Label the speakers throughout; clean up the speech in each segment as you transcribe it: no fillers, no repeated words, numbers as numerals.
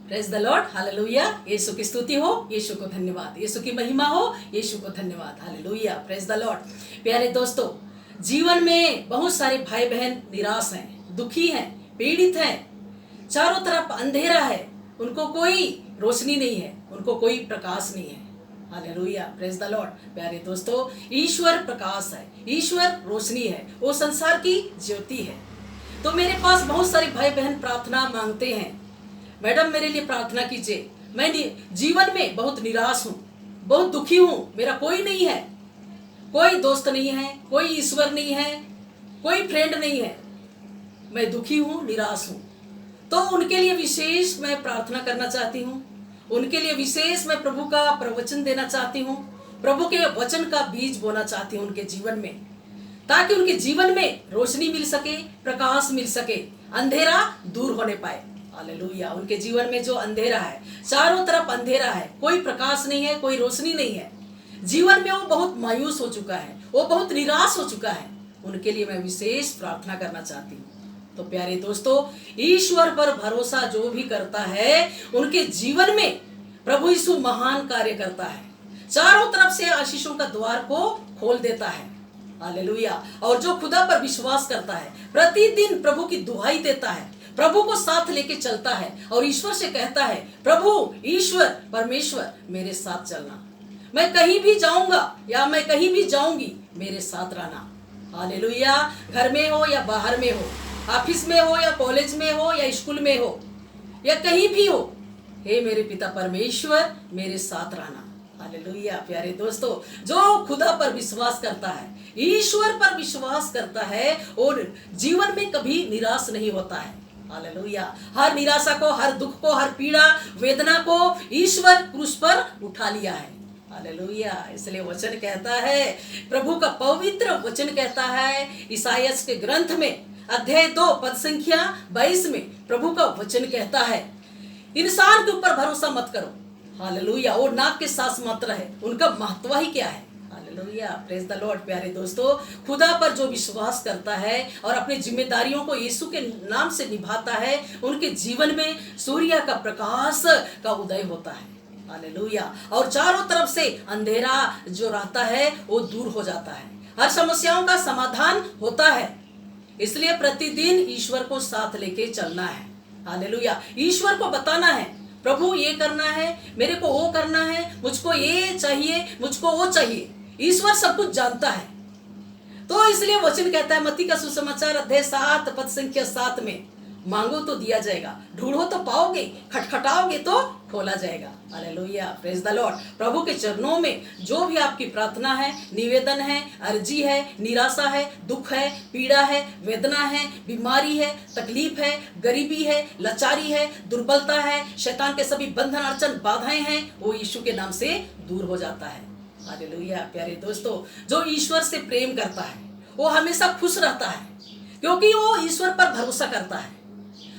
Speaker 1: Praise the lord, hallelujah. Yeshu की स्तुति हो, यीशु को धन्यवाद, यीशु की महिमा हो, यीशु को धन्यवाद, हालेलुया। Praise the Lord. प्यारे दोस्तों, जीवन में बहुत सारे भाई बहन निराश हैं, दुखी हैं, पीड़ित हैं, चारों तरफ अंधेरा है, उनको कोई रोशनी नहीं है, उनको कोई प्रकाश नहीं है। Hallelujah, praise the Lord. प्यारे दोस्तों, ईश्वर प्रकाश है, ईश्वर रोशनी है, वो संसार की ज्योति है। तो मेरे पास बहुत सारे भाई बहन प्रार्थना मांगते हैं, मैडम मेरे लिए प्रार्थना कीजिए, मैं जीवन में बहुत निराश हूँ, बहुत दुखी हूँ, मेरा कोई नहीं है, कोई दोस्त नहीं है, कोई ईश्वर नहीं है, कोई फ्रेंड नहीं है, मैं दुखी हूँ, निराश हूँ। तो उनके लिए विशेष मैं प्रार्थना करना चाहती हूँ, उनके लिए विशेष मैं प्रभु का प्रवचन देना चाहती हूँ, प्रभु के वचन का बीज बोना चाहती हूँ उनके जीवन में, ताकि उनके जीवन में रोशनी मिल सके, प्रकाश मिल सके, अंधेरा दूर होने पाए। हालेलुया। उनके जीवन में जो अंधेरा है, चारों तरफ अंधेरा है, कोई प्रकाश नहीं है, कोई रोशनी नहीं है, जीवन में वो बहुत मायूस हो चुका है, वो बहुत निराश हो चुका है, उनके लिए मैं विशेष प्रार्थना करना चाहती हूँ। तो प्यारे दोस्तों, ईश्वर पर भरोसा जो भी करता है, उनके जीवन में प्रभु यीशु महान कार्य करता है, चारों तरफ से आशीषों का द्वार को खोल देता है। हालेलुया। और जो खुदा पर विश्वास करता है, प्रतिदिन प्रभु की दुहाई देता है, प्रभु को साथ लेके चलता है और ईश्वर से कहता है, प्रभु ईश्वर परमेश्वर मेरे साथ चलना, मैं कहीं भी जाऊंगा या मैं कहीं भी जाऊंगी, मेरे साथ रहना। हालेलुया। घर में हो या बाहर में हो, ऑफिस में हो या कॉलेज में हो या स्कूल में हो या कहीं भी हो, हे मेरे पिता परमेश्वर मेरे साथ रहना। हालेलुया। प्यारे दोस्तों, जो खुदा पर विश्वास करता है, ईश्वर पर विश्वास करता है, और जीवन में कभी निराश नहीं होता है। हालेलुया। हर निराशा को, हर दुख को, हर पीड़ा वेदना को ईश्वर क्रूस पर उठा लिया है। हालेलुया। इसलिए वचन कहता है, प्रभु का पवित्र वचन कहता है, ईसाइया के ग्रंथ में अध्याय 2 पद संख्या 22 में प्रभु का वचन कहता है, इंसान के ऊपर भरोसा मत करो। हालेलुया। वो नाक के सांस मात्र है, उनका महत्व ही क्या है। हालेलुया। Praise the Lord. प्यारे दोस्तों, खुदा पर जो विश्वास करता है और अपनी जिम्मेदारियों को यीशु के नाम से निभाता है, उनके जीवन में सूर्य का प्रकाश का उदय होता है। हालेलुया। और चारों तरफ से अंधेरा जो रहता है वो दूर हो जाता है, हर समस्याओं का समाधान होता है। इसलिए प्रतिदिन ईश्वर को साथ लेके चलना है। हालेलुया। ईश्वर को बताना है, प्रभु ये करना है, मेरे को वो करना है, मुझको ये चाहिए, मुझको वो चाहिए। ईश्वर सब कुछ जानता है। तो इसलिए वचन कहता है, मत्ती का सुसमाचार अध्याय 7 पद संख्या 7 में, मांगो तो दिया जाएगा, ढूंढो तो पाओगे, खटखटाओगे तो खोला जाएगा। हालेलुया। Praise the lord. प्रभु के चरणों में जो भी आपकी प्रार्थना है, निवेदन है, अर्जी है, निराशा है, दुख है, पीड़ा है, वेदना है, बीमारी है, तकलीफ है, गरीबी है, लाचारी है, दुर्बलता है, शैतान के सभी बंधन अड़चन बाधाएं हैं, वो यीशु के नाम से दूर हो जाता है। हालेलुया। प्यारे दोस्तों, जो ईश्वर से प्रेम करता है वो हमेशा खुश रहता है, क्योंकि वो ईश्वर पर भरोसा करता है।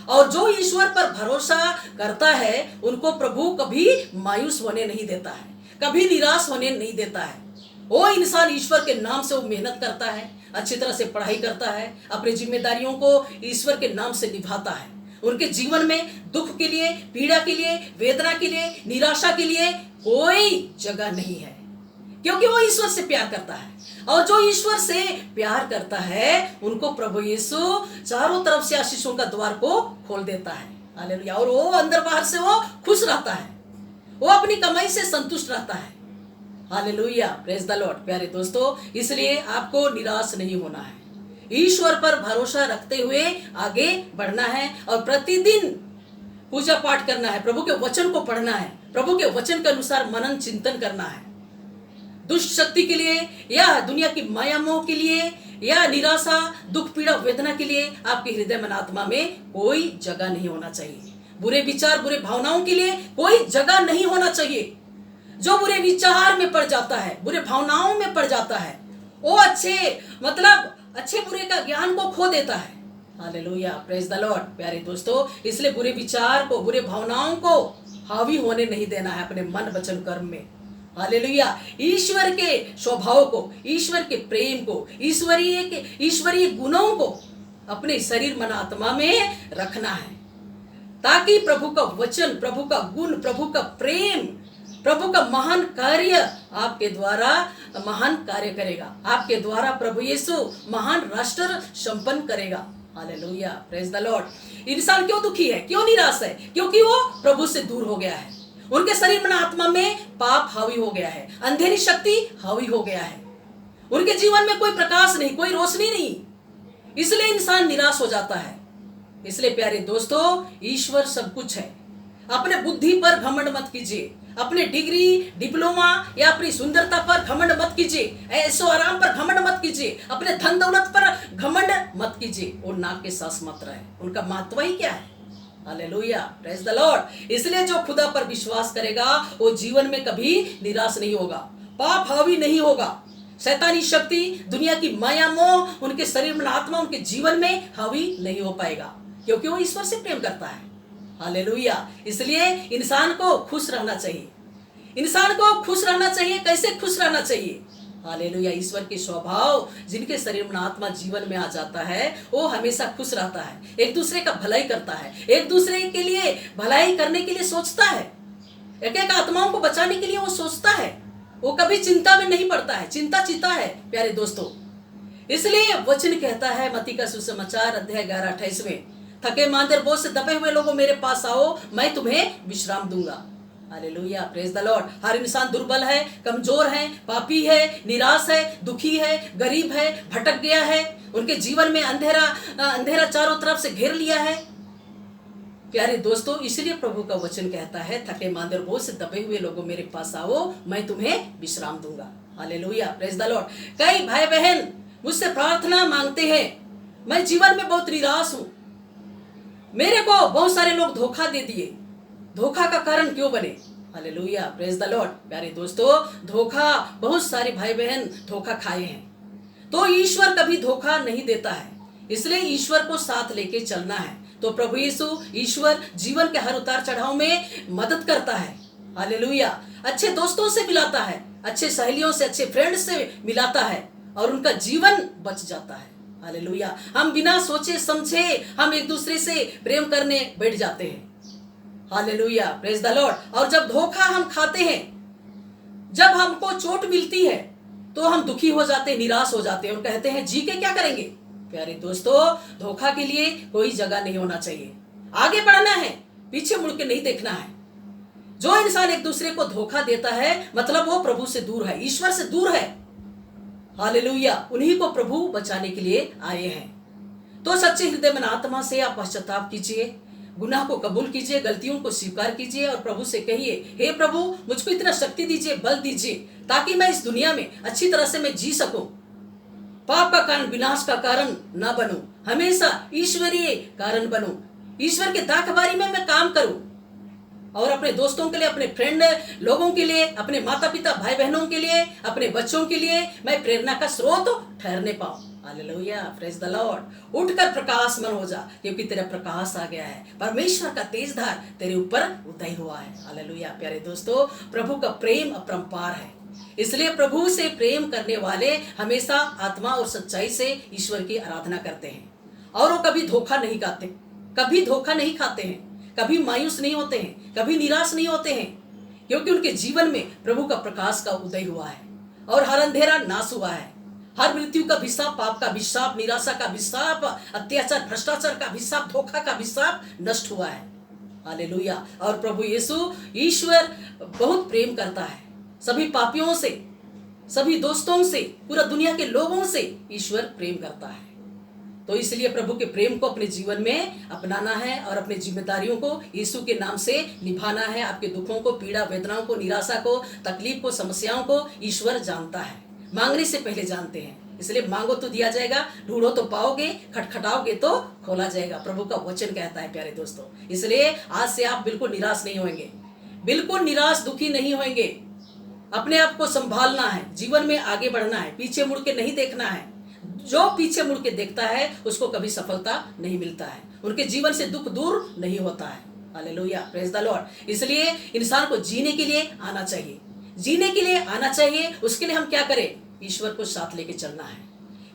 Speaker 1: और जो ईश्वर पर भरोसा करता है, उनको प्रभु कभी मायूस होने नहीं देता है, कभी निराश होने नहीं देता है। वो इंसान ईश्वर के नाम से वो मेहनत करता है, अच्छी तरह से पढ़ाई करता है, अपनी जिम्मेदारियों को ईश्वर के नाम से निभाता है। उनके जीवन में दुख के लिए, पीड़ा के लिए, वेदना के लिए, निराशा के लिए कोई जगह नहीं है, क्योंकि वो ईश्वर से प्यार करता है। और जो ईश्वर से प्यार करता है, उनको प्रभु यीशु चारों तरफ से आशीषों का द्वार को खोल देता है। हालेलुया। और वो अंदर बाहर से वो खुश रहता है, वो अपनी कमाई से संतुष्ट रहता है। हालेलुया। Praise the Lord. प्यारे दोस्तों, इसलिए आपको निराश नहीं होना है, ईश्वर पर भरोसा रखते हुए आगे बढ़ना है और प्रतिदिन पूजा पाठ करना है, प्रभु के वचन को पढ़ना है, प्रभु के वचन के अनुसार मनन चिंतन करना है। दुष्ट शक्ति के लिए या दुनिया की माया मोह के लिए या निराशा, दुख, पीड़ा, वेदना के लिए आपके हृदय मन आत्मा में कोई जगह नहीं होना चाहिए। बुरे विचार, बुरे भावनाओं के लिए कोई जगह नहीं होना चाहिए। जो बुरे विचार में पड़ जाता है, बुरे भावनाओं में पड़ जाता है, वो अच्छे बुरे का ज्ञान को खो देता है। हालेलुया। Praise the Lord. प्यारे दोस्तों, इसलिए बुरे विचार को, बुरे भावनाओं को हावी होने नहीं देना है अपने मन वचन कर्म में। हालेलुया। ईश्वर के स्वभाव को, ईश्वर के प्रेम को, ईश्वरीय गुणों को अपने शरीर मन आत्मा में रखना है। ताकि प्रभु का वचन, प्रभु का गुण, प्रभु का प्रेम, प्रभु का महान कार्य आपके द्वारा महान कार्य करेगा। आपके द्वारा प्रभु यीशु महान राष्ट्र संपन्न करेगा। Hallelujah, praise the Lord. इंसान क्यों दुखी है, क्यों निराश है? क्योंकि वो प्रभु से दूर हो गया है। उनके शरीर मन आत्मा में पाप हावी हो गया है, अंधेरी शक्ति हावी हो गया है। उनके जीवन में कोई प्रकाश नहीं, कोई रोशनी नहीं, इसलिए इंसान निराश हो जाता है। इसलिए प्यारे दोस्तों, ईश्वर सब कुछ है। अपने बुद्धि पर घमंड मत कीजिए, अपने डिग्री, डिप्लोमा या अपनी सुंदरता पर घमंड मत कीजिए, ऐशो आराम पर घमंड मत कीजिए, अपने धन दौलत पर घमंड मत कीजिए। वो नाक के सास मात्र है, उनका महत्व ही क्या है? Hallelujah, praise the Lord. इसलिए जो खुदा पर विश्वास करेगा वो जीवन में कभी निराश नहीं होगा, पाप हावी नहीं होगा, शैतानी शक्ति, दुनिया की माया मोह उनके शरीर में, आत्मा, उनके जीवन में हावी नहीं हो पाएगा, क्योंकि वो ईश्वर से प्रेम करता है। हालेलुया। इसलिए इंसान को खुश रहना चाहिए। इंसान को खुश रहना चाहिए। कैसे खुश रहना चाहिए? हालेलुया। ईश्वर के स्वभाव जिनके शरीर में आत्मा जीवन में आ जाता है वो हमेशा खुश रहता है, एक दूसरे का भलाई करता है, एक दूसरे के लिए भलाई करने के लिए सोचता है, एक एक आत्माओं को बचाने के लिए वो सोचता है, वो कभी चिंता में नहीं पड़ता है, चिंता चिता है प्यारे दोस्तों। इसलिए वचन कहता है मत्ती का सुसमाचार अध्याय 11:28 में, थके मांदे बोझ से दबे हुए लोगों मेरे पास आओ, मैं तुम्हें विश्राम दूंगा। Hallelujah, praise the lord. हर इंसान दुर्बल है, कमजोर है, पापी है, निराश है, दुखी है, गरीब है, भटक गया है, उनके जीवन में अंधेरा चारों तरफ से घेर लिया है। प्यारे दोस्तों, इसलिए प्रभु का वचन कहता है, थके मांदे बोझ से दबे हुए लोगों मेरे पास आओ, मैं तुम्हें विश्राम दूंगा। Hallelujah, praise the Lord. कई भाई बहन मुझसे प्रार्थना मांगते हैं, मैं जीवन में बहुत निराश हूं, मेरे को बहुत सारे लोग धोखा दे दिए, धोखा का कारण क्यों बने? Hallelujah, praise the Lord. प्यारे दोस्तों, धोखा, बहुत सारे भाई बहन धोखा खाए हैं, तो ईश्वर कभी धोखा नहीं देता है, इसलिए ईश्वर को साथ लेके चलना है। तो प्रभु यीशु, ईश्वर जीवन के हर उतार चढ़ाव में मदद करता है। हालेलुया, अच्छे दोस्तों से मिलाता है, अच्छे सहेलियों से, अच्छे फ्रेंड से मिलाता है और उनका जीवन बच जाता है। हालेलुया। हम बिना सोचे समझे हम एक दूसरे से प्रेम करने बैठ जाते हैं। Hallelujah, praise the Lord. और जब धोखा हम खाते हैं, जब हमको चोट मिलती है, तो हम दुखी हो जाते हैं, निराश हो जाते हैं और कहते हैं जी के क्या करेंगे? प्यारे दोस्तों, धोखा के लिए कोई जगह नहीं होना चाहिए, आगे बढ़ना है, पीछे मुड़ के नहीं देखना है। जो इंसान एक दूसरे को धोखा देता है मतलब वो प्रभु से दूर है, ईश्वर से दूर है। हालेलुया, उन्हीं को प्रभु बचाने के लिए आए हैं। तो सच्चे हृदय मन आत्मा से आप पश्चाताप कीजिए, गुनाह को कबूल कीजिए, गलतियों को स्वीकार कीजिए और प्रभु से कहिए, हे प्रभु मुझको इतना शक्ति दीजिए, बल दीजिए, ताकि मैं इस दुनिया में अच्छी तरह से मैं जी सकूं, पाप का कारण, विनाश का कारण ना बनूं, हमेशा ईश्वरीय कारण बनूं, ईश्वर के दाखबारी में मैं काम करूं और अपने दोस्तों के लिए, अपने फ्रेंड लोगों के लिए, अपने माता पिता भाई बहनों के लिए, अपने बच्चों के लिए मैं प्रेरणा का स्रोत ठहरने पाऊं। Hallelujah, praise the Lord. उठकर प्रकाश मन हो जा, क्योंकि तेरा प्रकाश आ गया है, परमेश्वर का तेज धार तेरे ऊपर उदय हुआ है। हालेलुया। प्यारे दोस्तों, प्रभु का प्रेम अपरंपार है, इसलिए प्रभु से प्रेम करने वाले हमेशा आत्मा और सच्चाई से ईश्वर की आराधना करते हैं और वो कभी धोखा नहीं खाते, कभी धोखा नहीं खाते हैं, कभी मायूस नहीं होते हैं, कभी निराश नहीं होते हैं, क्योंकि उनके जीवन में प्रभु का प्रकाश का उदय हुआ है और हर अंधेरा नाश हुआ है। हर मृत्यु का अभिशाप, पाप का अभिशाप, निराशा का अभिशाप, अत्याचार, भ्रष्टाचार का अभिशाप, धोखा का अभिशाप नष्ट हुआ है। हालेलुया। और प्रभु यीशु, ईश्वर बहुत प्रेम करता है सभी पापियों से, सभी दोस्तों से, पूरा दुनिया के लोगों से ईश्वर प्रेम करता है। तो इसलिए प्रभु के प्रेम को अपने जीवन में अपनाना है और अपनी जिम्मेदारियों को यीशु के नाम से निभाना है। आपके दुखों को, पीड़ा वेदनाओं को, निराशा को, तकलीफ को, समस्याओं को ईश्वर जानता है, मांगने से पहले जानते हैं। इसलिए मांगो तो दिया जाएगा, ढूंढो तो पाओगे, खटखटाओगे तो खोला जाएगा, प्रभु का वचन कहता है प्यारे दोस्तों। इसलिए आज से आप बिल्कुल निराश नहीं होंगे, बिल्कुल निराश दुखी नहीं होंगे। अपने आप को संभालना है, जीवन में आगे बढ़ना है, पीछे मुड़ के नहीं देखना है। जो पीछे मुड़ के देखता है उसको कभी सफलता नहीं मिलता है, उनके जीवन से दुख दूर नहीं होता है। Hallelujah, praise the Lord. इसलिए इंसान को जीने के लिए आना चाहिए, जीने के लिए आना चाहिए। उसके लिए हम क्या करें? ईश्वर को साथ लेके चलना है,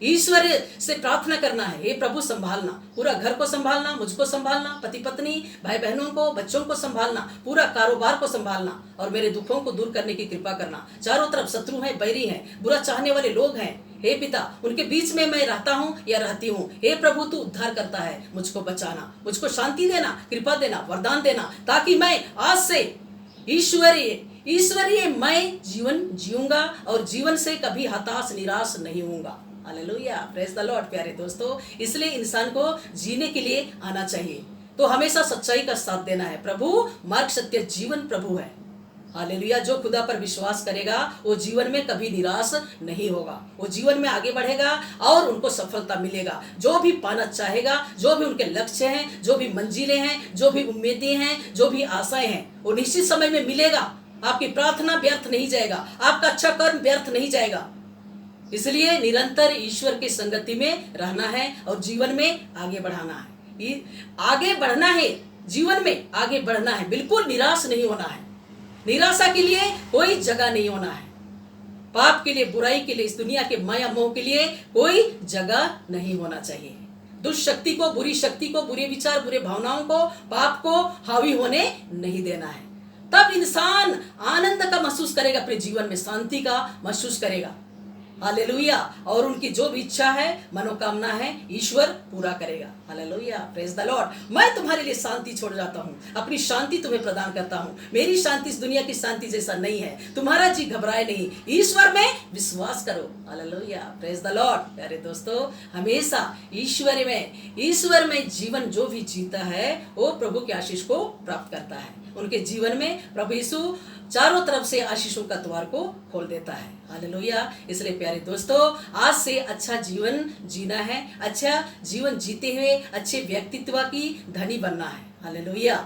Speaker 1: ईश्वर से प्रार्थना करना है, हे प्रभु संभालना, पूरा घर को संभालना, मुझको संभालना, पति पत्नी भाई बहनों को, बच्चों को संभालना, पूरा कारोबार को संभालना और मेरे दुखों को दूर करने की कृपा करना। चारों तरफ शत्रु हैं, बैरी हैं, बुरा चाहने वाले लोग हैं, हे पिता उनके बीच में मैं रहता हूँ या रहती हूँ। हे प्रभु तू उद्धार करता है, मुझको बचाना, मुझको शांति देना, कृपा देना, वरदान देना, ताकि मैं आज से ईश्वरीय मैं जीवन जीऊंगा और जीवन से कभी हताश निराश नहीं होऊंगा। Hallelujah, praise the Lord. प्यारे दोस्तों, इसलिए इंसान को जीने के लिए आना चाहिए, तो हमेशा सच्चाई का साथ देना है। प्रभु मार्ग सत्य जीवन प्रभु है। हालेलुया, जो खुदा पर विश्वास करेगा वो जीवन में कभी निराश नहीं होगा, वो जीवन में आगे बढ़ेगा और उनको सफलता मिलेगा। जो भी पाना चाहेगा, जो भी उनके लक्ष्य हैं, जो भी मंजिलें हैं, जो भी उम्मीदें हैं, जो भी आशाएं हैं, वो निश्चित समय में मिलेगा। आपकी प्रार्थना व्यर्थ नहीं जाएगा, आपका अच्छा कर्म व्यर्थ नहीं जाएगा। इसलिए निरंतर ईश्वर की संगति में रहना है और जीवन में आगे बढ़ाना है। आगे बढ़ना है, जीवन में आगे बढ़ना है, बिल्कुल निराश नहीं होना है। निराशा के लिए कोई जगह नहीं होना है। पाप के लिए, बुराई के लिए, इस दुनिया के माया मोह के लिए कोई जगह नहीं होना चाहिए। दुष्ट शक्ति को, बुरी शक्ति को, बुरे विचार, बुरे भावनाओं को, पाप को हावी होने नहीं देना है। तब इंसान आनंद का महसूस करेगा, अपने जीवन में शांति का महसूस करेगा। हालेलुया, और उनकी जो भी इच्छा है, मनोकामना है, ईश्वर पूरा करेगा। Hallelujah, praise the Lord. मैं तुम्हारे लिए शांति छोड़ जाता हूँ, अपनी शांति तुम्हें प्रदान करता हूँ। मेरी शांति इस दुनिया की शांति जैसा नहीं है। तुम्हारा जी घबराए नहीं, ईश्वर में विश्वास करो। Hallelujah, praise the Lord. प्यारे दोस्तों, हमेशा ईश्वर में जीवन जो भी जीता है वो प्रभु की आशीष को प्राप्त करता है। उनके जीवन में प्रभु यीशु चारों तरफ से आशीषों का द्वार को खोल देता है। हालेलुया, इसलिए प्यारे दोस्तों, आज से अच्छा जीवन जीना है, अच्छा जीवन जीते हुए अच्छे व्यक्तित्व की धनी बनना है। हालेलुया,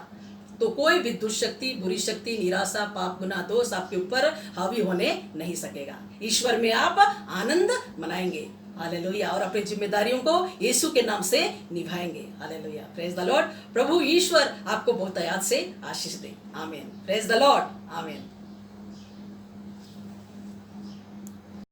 Speaker 1: तो कोई भी दुष्शक्ति, बुरी शक्ति, निराशा, पाप, गुनाह, दोष आपके ऊपर हावी होने नहीं सकेगा। ईश्वर में आप आनंद मनाएंगे। हालेलुया, और अपनी जिम्मेदारियों को यीशु के नाम से निभाएंगे। Hallelujah, praise the lord. प्रभु ईश्वर आपको बहुत याद से आशीष दे। आमीन, प्रेज द लॉर्ड, आमीन।